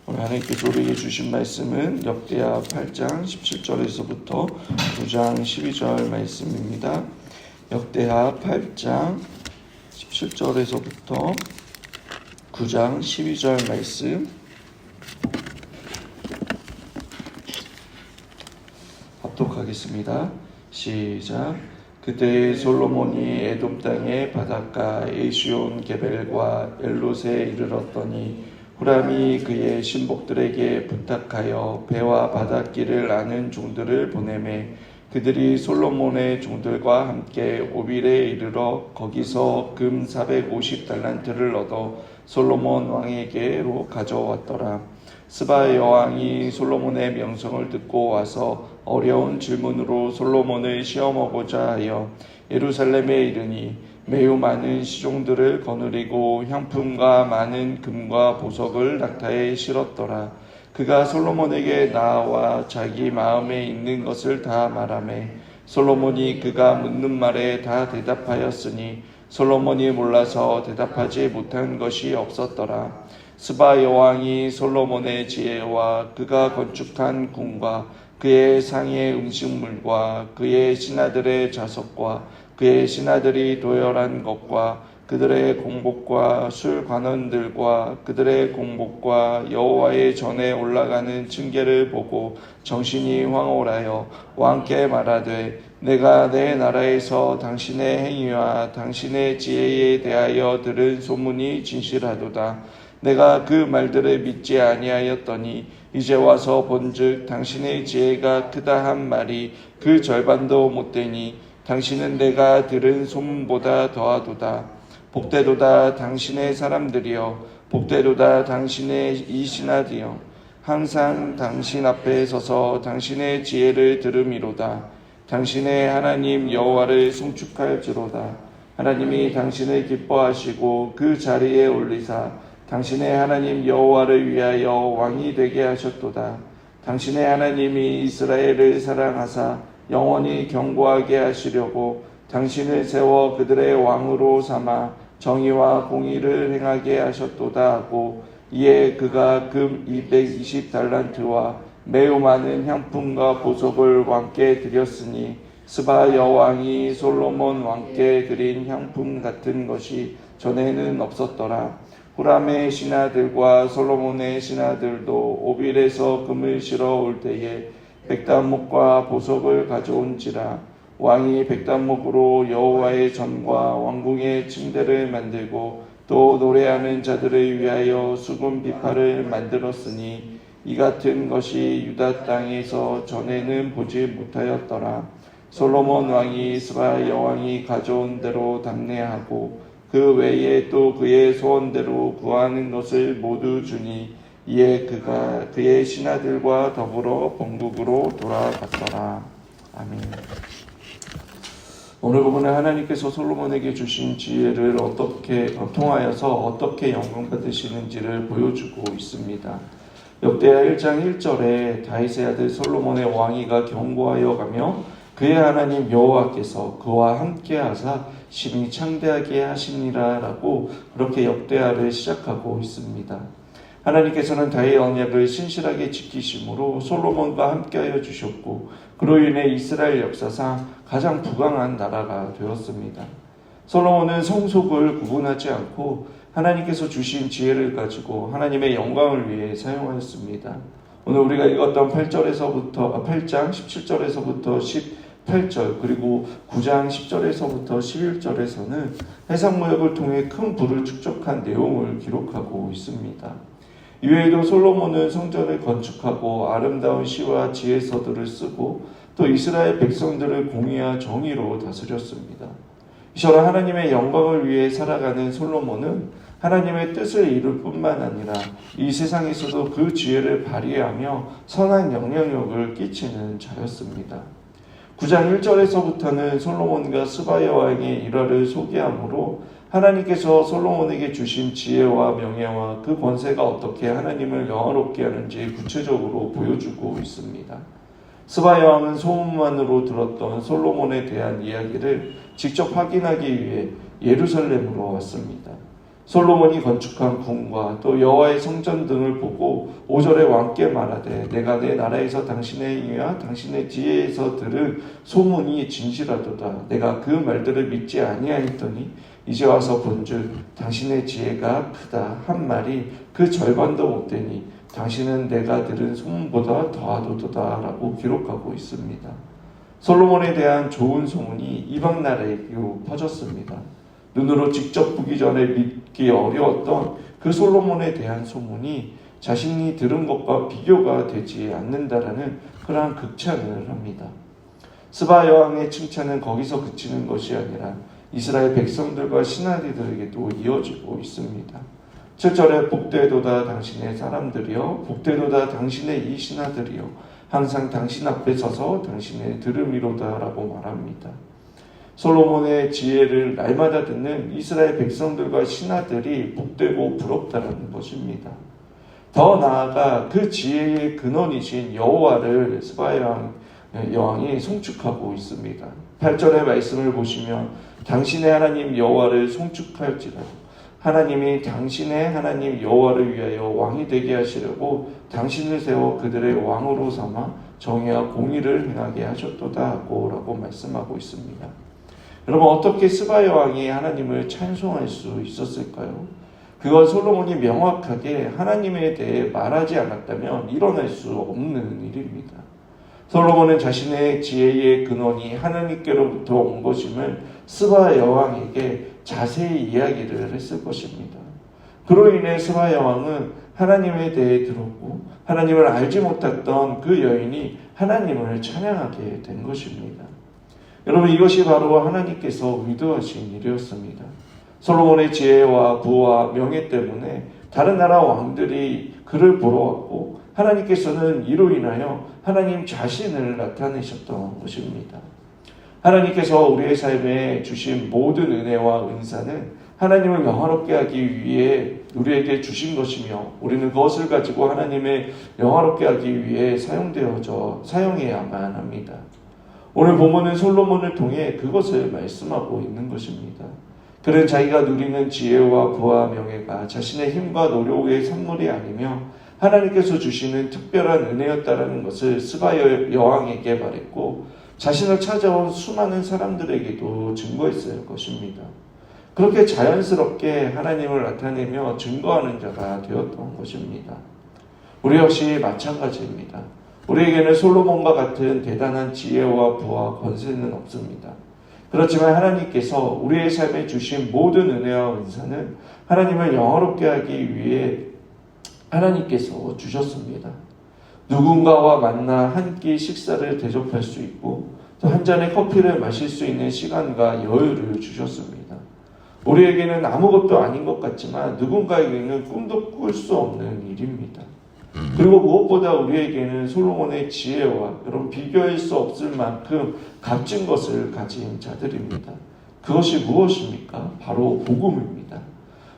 오늘 하나님께서 우리에게 주신 말씀은 역대하 8장 17절에서부터 9장 12절 말씀입니다. 역대하 8장 17절에서부터 9장 12절 말씀 합독하겠습니다. 시작. 그때 솔로몬이 에돔 땅의 바닷가 에시온 게벨과 엘롯에 이르렀더니 후람이 그의 신복들에게 부탁하여 배와 바닷길을 아는 종들을 보내매 그들이 솔로몬의 종들과 함께 오빌에 이르러 거기서 금 450달란트를 얻어 솔로몬 왕에게로 가져왔더라. 스바 여왕이 솔로몬의 명성을 듣고 와서 어려운 질문으로 솔로몬을 시험하고자 하여 예루살렘에 이르니 매우 많은 시종들을 거느리고 향품과 많은 금과 보석을 낙타에 실었더라. 그가 솔로몬에게 나와 자기 마음에 있는 것을 다 말하매 솔로몬이 그가 묻는 말에 다 대답하였으니 솔로몬이 몰라서 대답하지 못한 것이 없었더라. 스바 여왕이 솔로몬의 지혜와 그가 건축한 궁과 그의 상의 음식물과 그의 신하들의 자석과 그의 신하들이 도열한 것과 그들의 공복과 술관원들과 그들의 공복과 여호와의 전에 올라가는 층계를 보고 정신이 황홀하여 왕께 말하되 내가 내 나라에서 당신의 행위와 당신의 지혜에 대하여 들은 소문이 진실하도다. 내가 그 말들을 믿지 아니하였더니 이제 와서 본즉 당신의 지혜가 크다 한 말이 그 절반도 못되니 당신은 내가 들은 소문보다 더하도다. 복되도다 당신의 사람들이여, 복되도다 당신의 이 신하들이여, 항상 당신 앞에 서서 당신의 지혜를 들음이로다. 당신의 하나님 여호와를 송축할지로다. 하나님이 당신을 기뻐하시고 그 자리에 올리사 당신의 하나님 여호와를 위하여 왕이 되게 하셨도다. 당신의 하나님이 이스라엘을 사랑하사 영원히 경고하게 하시려고 당신을 세워 그들의 왕으로 삼아 정의와 공의를 행하게 하셨도다 하고 이에 그가 금 220달란트와 매우 많은 향품과 보석을 왕께 드렸으니 스바 여왕이 솔로몬 왕께 드린 향품 같은 것이 전에는 없었더라. 후람의 신하들과 솔로몬의 신하들도 오빌에서 금을 실어 올 때에 백단목과 보석을 가져온지라. 왕이 백단목으로 여호와의 전과 왕궁의 침대를 만들고 또 노래하는 자들을 위하여 수금 비파를 만들었으니 이 같은 것이 유다 땅에서 전에는 보지 못하였더라. 솔로몬 왕이 스바 여왕이 가져온 대로 답례하고 그 외에 또 그의 소원대로 구하는 것을 모두 주니 이에 그가 그의 신하들과 더불어 본국으로 돌아갔더라. 아멘. 오늘 부분은 하나님께서 솔로몬에게 주신 지혜를 통하여서 어떻게 영광 받으시는지를 보여주고 있습니다. 역대하 1장 1절에 다윗의 아들 솔로몬의 왕위가 견고하여 가며 그의 하나님 여호와께서 그와 함께하사 심히 창대하게 하시니라 라고 그렇게 역대하를 시작하고 있습니다. 하나님께서는 다윗의 언약을 신실하게 지키심으로 솔로몬과 함께하여 주셨고 그로 인해 이스라엘 역사상 가장 부강한 나라가 되었습니다. 솔로몬은 성속을 구분하지 않고 하나님께서 주신 지혜를 가지고 하나님의 영광을 위해 사용하였습니다. 오늘 우리가 읽었던 8장 17절에서부터 18절 그리고 9장 10절에서부터 11절에서는 해상무역을 통해 큰 부를 축적한 내용을 기록하고 있습니다. 이외에도 솔로몬은 성전을 건축하고 아름다운 시와 지혜서들을 쓰고 또 이스라엘 백성들을 공의와 정의로 다스렸습니다. 이처럼 하나님의 영광을 위해 살아가는 솔로몬은 하나님의 뜻을 이룰 뿐만 아니라 이 세상에서도 그 지혜를 발휘하며 선한 영향력을 끼치는 자였습니다. 9장 1절에서부터는 솔로몬과 스바 여왕의 일화를 소개하므로 하나님께서 솔로몬에게 주신 지혜와 명예와 그 권세가 어떻게 하나님을 영화롭게 하는지 구체적으로 보여주고 있습니다. 스바 여왕은 소문만으로 들었던 솔로몬에 대한 이야기를 직접 확인하기 위해 예루살렘으로 왔습니다. 솔로몬이 건축한 궁과 또 여호와의 성전 등을 보고 5절에 왕께 말하되 내가 내 나라에서 당신의 행위와 당신의 지혜에서 들은 소문이 진실하도다. 내가 그 말들을 믿지 아니하였더니 이제 와서 본즉 당신의 지혜가 크다 한 말이 그 절반도 못되니 당신은 내가 들은 소문보다 더하도다 라고 기록하고 있습니다. 솔로몬에 대한 좋은 소문이 이방 나라에도 퍼졌습니다. 눈으로 직접 보기 전에 믿기 어려웠던 그 솔로몬에 대한 소문이 자신이 들은 것과 비교가 되지 않는다라는 그러한 극찬을 합니다. 스바 여왕의 칭찬은 거기서 그치는 것이 아니라 이스라엘 백성들과 신하들에게도 이어지고 있습니다. 7절에 복되도다 당신의 사람들이여 복되도다 당신의 이 신하들이여 항상 당신 앞에 서서 당신의 들음이로다 라고 말합니다. 솔로몬의 지혜를 날마다 듣는 이스라엘 백성들과 신하들이 복되고 부럽다는 것입니다. 더 나아가 그 지혜의 근원이신 여호와를 스바 여왕이 송축하고 있습니다. 8절의 말씀을 보시면 당신의 하나님 여호와를 송축할지라도 하나님이 당신의 하나님 여호와를 위하여 왕이 되게 하시려고 당신을 세워 그들의 왕으로 삼아 정의와 공의를 행하게 하셨도다 라고 말씀하고 있습니다. 여러분, 어떻게 스바 여왕이 하나님을 찬송할 수 있었을까요? 그건 솔로몬이 명확하게 하나님에 대해 말하지 않았다면 일어날 수 없는 일입니다. 솔로몬은 자신의 지혜의 근원이 하나님께로부터 온 것임을 스바 여왕에게 자세히 이야기를 했을 것입니다. 그로 인해 스바 여왕은 하나님에 대해 들었고 하나님을 알지 못했던 그 여인이 하나님을 찬양하게 된 것입니다. 여러분, 이것이 바로 하나님께서 의도하신 일이었습니다. 솔로몬의 지혜와 부와 명예 때문에 다른 나라 왕들이 그를 보러 왔고 하나님께서는 이로 인하여 하나님 자신을 나타내셨던 것입니다. 하나님께서 우리의 삶에 주신 모든 은혜와 은사는 하나님을 영화롭게 하기 위해 우리에게 주신 것이며 우리는 그것을 가지고 하나님을 영화롭게 하기 위해 사용해야만 합니다. 오늘 본문은 솔로몬을 통해 그것을 말씀하고 있는 것입니다. 그는 자기가 누리는 지혜와 부와 명예가 자신의 힘과 노력의 산물이 아니며 하나님께서 주시는 특별한 은혜였다라는 것을 스바 여왕에게 말했고 자신을 찾아온 수많은 사람들에게도 증거했을 것입니다. 그렇게 자연스럽게 하나님을 나타내며 증거하는 자가 되었던 것입니다. 우리 역시 마찬가지입니다. 우리에게는 솔로몬과 같은 대단한 지혜와 부와 권세는 없습니다. 그렇지만 하나님께서 우리의 삶에 주신 모든 은혜와 은사는 하나님을 영화롭게 하기 위해 하나님께서 주셨습니다. 누군가와 만나 한 끼 식사를 대접할 수 있고 또 한 잔의 커피를 마실 수 있는 시간과 여유를 주셨습니다. 우리에게는 아무것도 아닌 것 같지만 누군가에게는 꿈도 꿀 수 없는 일입니다. 그리고 무엇보다 우리에게는 솔로몬의 지혜와 여러분 비교할 수 없을 만큼 값진 것을 가진 자들입니다. 그것이 무엇입니까? 바로 복음입니다.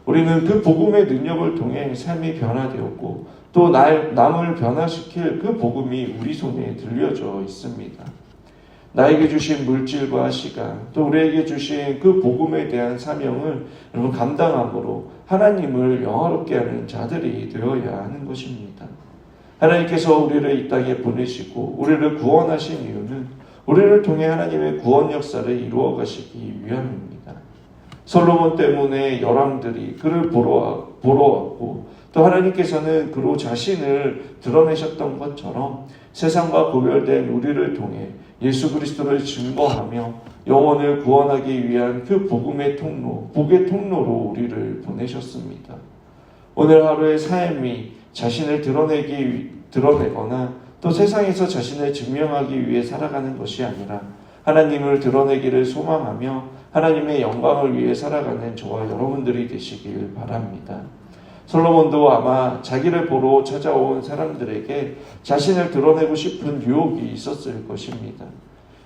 우리는 그 복음의 능력을 통해 삶이 변화되었고 또 남을 변화시킬 그 복음이 우리 손에 들려져 있습니다. 나에게 주신 물질과 시간, 또 우리에게 주신 그 복음에 대한 사명을 여러분 감당함으로 하나님을 영화롭게 하는 자들이 되어야 하는 것입니다. 하나님께서 우리를 이 땅에 보내시고 우리를 구원하신 이유는 우리를 통해 하나님의 구원 역사를 이루어 가시기 위함입니다. 솔로몬 때문에 열왕들이 그를 보러 왔고 또 하나님께서는 그로 자신을 드러내셨던 것처럼 세상과 구별된 우리를 통해 예수 그리스도를 증거하며 영혼을 구원하기 위한 그 복음의 통로, 복의 통로로 우리를 보내셨습니다. 오늘 하루의 삶이 자신을 드러내거나 또 세상에서 자신을 증명하기 위해 살아가는 것이 아니라 하나님을 드러내기를 소망하며 하나님의 영광을 위해 살아가는 저와 여러분들이 되시길 바랍니다. 솔로몬도 아마 자기를 보러 찾아온 사람들에게 자신을 드러내고 싶은 유혹이 있었을 것입니다.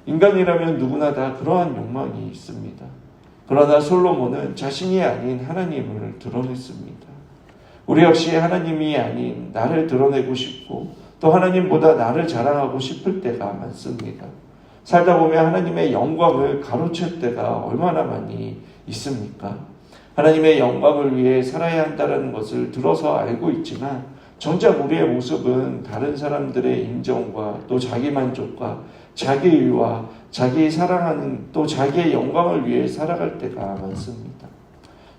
인간이라면 누구나 다 그러한 욕망이 있습니다. 그러나 솔로몬은 자신이 아닌 하나님을 드러냈습니다. 우리 역시 하나님이 아닌 나를 드러내고 싶고 또 하나님보다 나를 자랑하고 싶을 때가 많습니다. 살다 보면 하나님의 영광을 가로챌 때가 얼마나 많이 있습니까? 하나님의 영광을 위해 살아야 한다는 것을 들어서 알고 있지만 정작 우리의 모습은 다른 사람들의 인정과 또 자기 만족과 자기 의와 자기 사랑하는 또 자기의 영광을 위해 살아갈 때가 많습니다.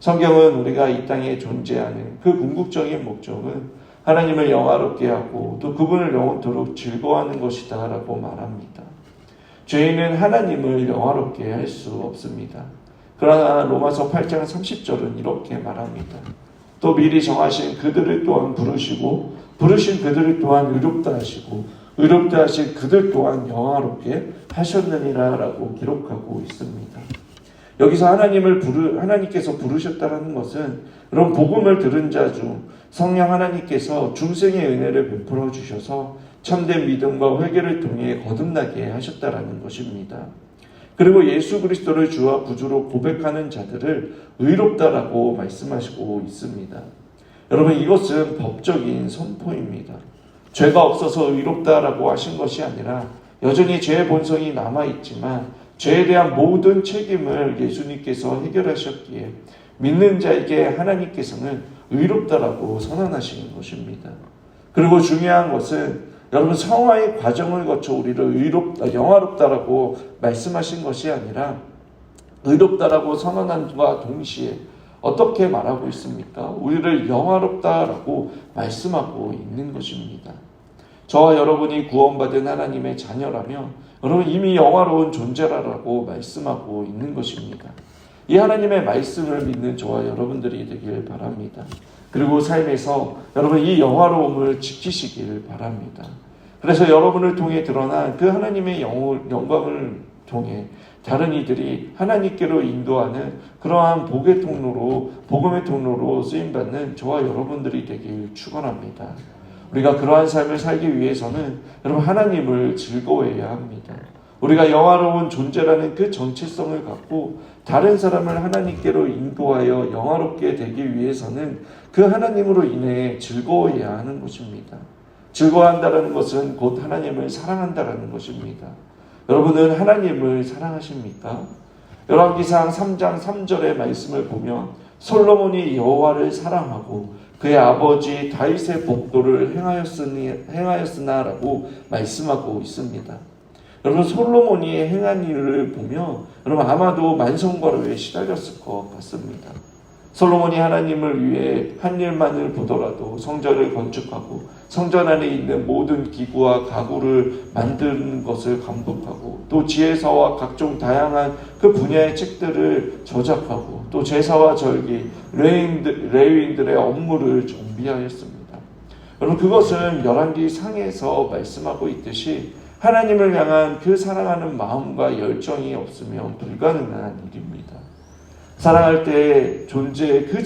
성경은 우리가 이 땅에 존재하는 그 궁극적인 목적은 하나님을 영화롭게 하고 또 그분을 영원토록 즐거워하는 것이다 라고 말합니다. 죄인은 하나님을 영화롭게 할 수 없습니다. 그러나 로마서 8장 30절은 이렇게 말합니다. 또 미리 정하신 그들을 또한 부르시고 부르신 그들을 또한 의롭다 하시고 의롭다 하신 그들 또한 영화롭게 하셨느니라 라고 기록하고 있습니다. 여기서 하나님께서 부르셨다는 것은 그런 복음을 들은 자 중 성령 하나님께서 중생의 은혜를 베풀어 주셔서 참된 믿음과 회개를 통해 거듭나게 하셨다라는 것입니다. 그리고 예수 그리스도를 주와 구주로 고백하는 자들을 의롭다라고 말씀하시고 있습니다. 여러분, 이것은 법적인 선포입니다. 죄가 없어서 의롭다라고 하신 것이 아니라 여전히 죄의 본성이 남아있지만 죄에 대한 모든 책임을 예수님께서 해결하셨기에 믿는 자에게 하나님께서는 의롭다라고 선언하시는 것입니다. 그리고 중요한 것은 여러분, 성화의 과정을 거쳐 우리를 영화롭다라고 말씀하신 것이 아니라 의롭다라고 선언함과 동시에 어떻게 말하고 있습니까? 우리를 영화롭다라고 말씀하고 있는 것입니다. 저와 여러분이 구원받은 하나님의 자녀라면 여러분 이미 영화로운 존재라고 말씀하고 있는 것입니다. 이 하나님의 말씀을 믿는 저와 여러분들이 되길 바랍니다. 그리고 삶에서 여러분 이 영화로움을 지키시길 바랍니다. 그래서 여러분을 통해 드러난 그 하나님의 영광을 통해 다른 이들이 하나님께로 인도하는 그러한 복음의 통로로 쓰임받는 저와 여러분들이 되길 축원합니다. 우리가 그러한 삶을 살기 위해서는 여러분 하나님을 즐거워해야 합니다. 우리가 영화로운 존재라는 그 정체성을 갖고 다른 사람을 하나님께로 인도하여 영화롭게 되기 위해서는 그 하나님으로 인해 즐거워해야 하는 것입니다. 즐거워한다는 것은 곧 하나님을 사랑한다는 것입니다. 여러분은 하나님을 사랑하십니까? 열왕기상 3장 3절의 말씀을 보면 솔로몬이 여호와를 사랑하고 그의 아버지 다윗의 복도를 행하였으나라고 말씀하고 있습니다. 여러분, 솔로몬이 행한 일을 보면 여러분 아마도 만성과로에 시달렸을 것 같습니다. 솔로몬이 하나님을 위해 한 일만을 보더라도 성전을 건축하고 성전 안에 있는 모든 기구와 가구를 만드는 것을 감독하고 또 지혜서와 각종 다양한 그 분야의 책들을 저작하고 또 제사와 절기, 레위인들의 업무를 준비하였습니다. 여러분, 그것은 열왕기 상에서 말씀하고 있듯이 하나님을 향한 그 사랑하는 마음과 열정이 없으면 불가능한 일입니다. 사랑할 때에 존재 그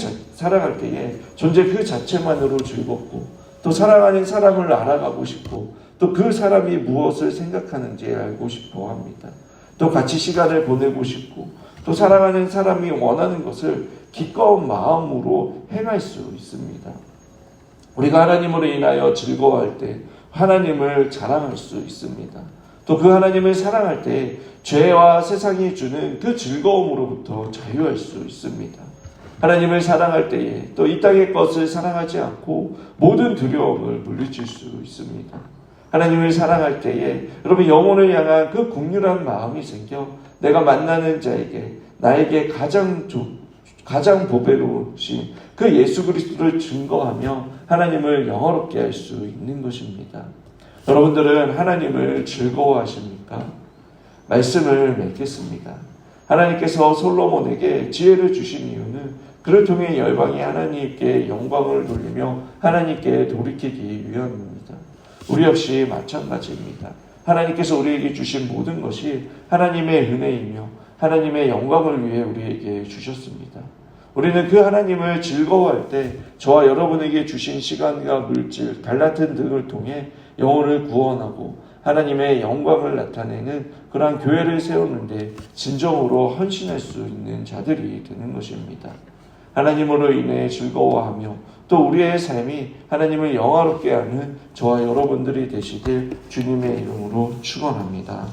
자체만으로 즐겁고 또 사랑하는 사람을 알아가고 싶고 또 그 사람이 무엇을 생각하는지 알고 싶어 합니다. 또 같이 시간을 보내고 싶고 또 사랑하는 사람이 원하는 것을 기꺼운 마음으로 행할 수 있습니다. 우리가 하나님으로 인하여 즐거워할 때 하나님을 자랑할 수 있습니다. 또 그 하나님을 사랑할 때 죄와 세상이 주는 그 즐거움으로부터 자유할 수 있습니다. 하나님을 사랑할 때에 또 이 땅의 것을 사랑하지 않고 모든 두려움을 물리칠 수 있습니다. 하나님을 사랑할 때에 여러분 영혼을 향한 그 국률한 마음이 생겨 내가 만나는 자에게 나에게 가장 보배로우신 그 예수 그리스도를 증거하며 하나님을 영화롭게 할 수 있는 것입니다. 여러분들은 하나님을 즐거워하십니까? 말씀을 맺겠습니다. 하나님께서 솔로몬에게 지혜를 주신 이유는 그를 통해 열방이 하나님께 영광을 돌리며 하나님께 돌이키기 위함입니다. 우리 역시 마찬가지입니다. 하나님께서 우리에게 주신 모든 것이 하나님의 은혜이며 하나님의 영광을 위해 우리에게 주셨습니다. 우리는 그 하나님을 즐거워할 때 저와 여러분에게 주신 시간과 물질, 달란트 등을 통해 영혼을 구원하고 하나님의 영광을 나타내는 그러한 교회를 세우는데 진정으로 헌신할 수 있는 자들이 되는 것입니다. 하나님으로 인해 즐거워하며 또 우리의 삶이 하나님을 영화롭게 하는 저와 여러분들이 되시길 주님의 이름으로 축원합니다.